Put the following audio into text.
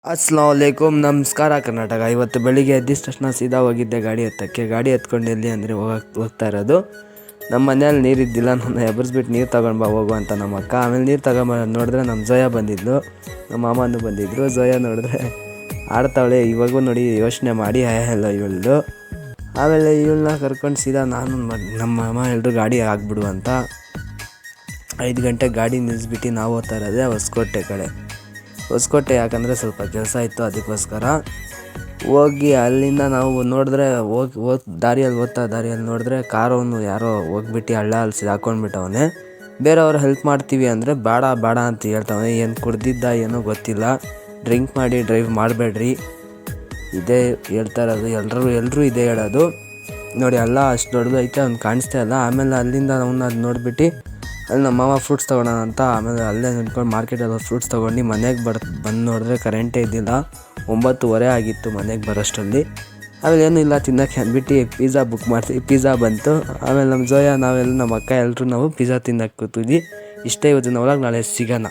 ಅಸ್ಸಲಾಮುಅಲೈಕುಮ್, ನಮಸ್ಕಾರ ಕರ್ನಾಟಕ. ಇವತ್ತು ಬೆಳಿಗ್ಗೆ ಎದ್ದಿದ ತಕ್ಷಣ ಸೀದಾ ಹೋಗಿದ್ದೆ ಗಾಡಿ ಎತ್ತಕ್ಕೆ. ಗಾಡಿ ಎತ್ಕೊಂಡು ಎಲ್ಲಿ ಅಂದರೆ ಹೋಗ್ತಾ ಇರೋದು ನಮ್ಮ ಮನೇಲಿ ನೀರಿದ್ದಿಲ್ಲ. ನನ್ನ ಎಬ್ಬರಿಸ್ಬಿಟ್ಟು ನೀರು ತಗೊಂಡು ಬಾ ಹೋಗು ಅಂತ ನಮ್ಮ ಅಕ್ಕ. ಆಮೇಲೆ ನೀರು ತಗೊಂಬ ನೋಡಿದ್ರೆ ನಮ್ಮ ಜೋಯ ಬಂದಿದ್ಲು, ನಮ್ಮ ಮಾಮನೂ ಬಂದಿದ್ದರು. ಜೋಯ ನೋಡಿದ್ರೆ ಆಡ್ತಾವಳೆ. ಇವಾಗೂ ನೋಡಿ ಯೋಚನೆ ಮಾಡಿ ಎಲ್ಲ ಇವಳ್ದು. ಆಮೇಲೆ ಇವಳನ್ನ ಕರ್ಕೊಂಡು ಸೀದಾ ನಾನು ನಮ್ಮ ಮಾಮ ಎಲ್ಲರೂ ಗಾಡಿ ಆಗಿಬಿಡು ಅಂತ 5 ಗಂಟೆಗೆ ಗಾಡಿ ನಿಲ್ಲಿಸ್ಬಿಟ್ಟು ನಾವು ಹೋಗ್ತಾ ಇರೋದೇ ಹೊಸಕೋಟೆ ಕಡೆ. ಹೊಸಕೋಟೆ ಯಾಕಂದರೆ ಸ್ವಲ್ಪ ಕೆಲಸ ಇತ್ತು, ಅದಕ್ಕೋಸ್ಕರ ಹೋಗಿ ಅಲ್ಲಿಂದ ನಾವು ನೋಡಿದ್ರೆ ದಾರಿಯಲ್ಲಿ ನೋಡಿದ್ರೆ ಕಾರವನು ಯಾರೋ ಹೋಗ್ಬಿಟ್ಟು ಅಲ್ಲಿ ಸಿಕ್ಕಾಕೊಂಡ್ಬಿಟ್ಟವನೆ. ಬೇರೆಯವ್ರು ಹೆಲ್ಪ್ ಮಾಡ್ತೀವಿ ಅಂದರೆ ಬೇಡ ಅಂತ ಹೇಳ್ತವನೆ. ಏನು ಕುಡ್ದಿದ್ದ ಏನೋ ಗೊತ್ತಿಲ್ಲ. ಡ್ರಿಂಕ್ ಮಾಡಿ ಡ್ರೈವ್ ಮಾಡಬೇಡ್ರಿ, ಇದೇ ಹೇಳ್ತಾ ಇರೋದು. ಎಲ್ಲರೂ ಇದೇ ಹೇಳೋದು. ನೋಡಿ ಅಷ್ಟು ದೊಡ್ಡದು ಐತೆ, ಅವ್ನು ಕಾಣಿಸ್ತಾ ಇಲ್ಲ. ಆಮೇಲೆ ಅಲ್ಲಿಂದ ಅವನ್ನ ಅದು ನೋಡ್ಬಿಟ್ಟು ಅಲ್ಲಿ ನಮ್ಮ ಮಾವ ಫ್ರೂಟ್ಸ್ ತೊಗೊಳೋಣ ಅಂತ ಆಮೇಲೆ ಅಲ್ಲೇ ನಿಂತ್ಕೊಂಡು ಮಾರ್ಕೆಟಲ್ಲಿ ಫ್ರೂಟ್ಸ್ ತೊಗೊಂಡು ಮನೆಗೆ ಬಂದು ನೋಡಿದ್ರೆ ಕರೆಂಟೇ ಇದ್ದಿಲ್ಲ. 9:30 ಆಗಿತ್ತು ಮನೆಗೆ ಬರೋಷ್ಟರಲ್ಲಿ. ಆಮೇಲೆ ಏನೂ ಇಲ್ಲ ತಿನ್ನೋಕ್ಕೆ ಅಂದ್ಬಿಟ್ಟು ಪಿಜ್ಜಾ ಬುಕ್ ಮಾಡ್ತೀವಿ. ಪಿಜ್ಜಾ ಬಂತು. ಆಮೇಲೆ ನಮ್ಮ ಜೋಯ ನಮ್ಮ ಅಕ್ಕ ಎಲ್ಲರೂ ನಾವು ಪಿಜ್ಜಾ ತಿನ್ನೋಕ್ಕೆ ಕೂತಿದ್ವಿ. ಇಷ್ಟೇ ಇವತ್ತಿನ ಒಳಗೆ, ನಾಳೆ ಸಿಗೋಣ.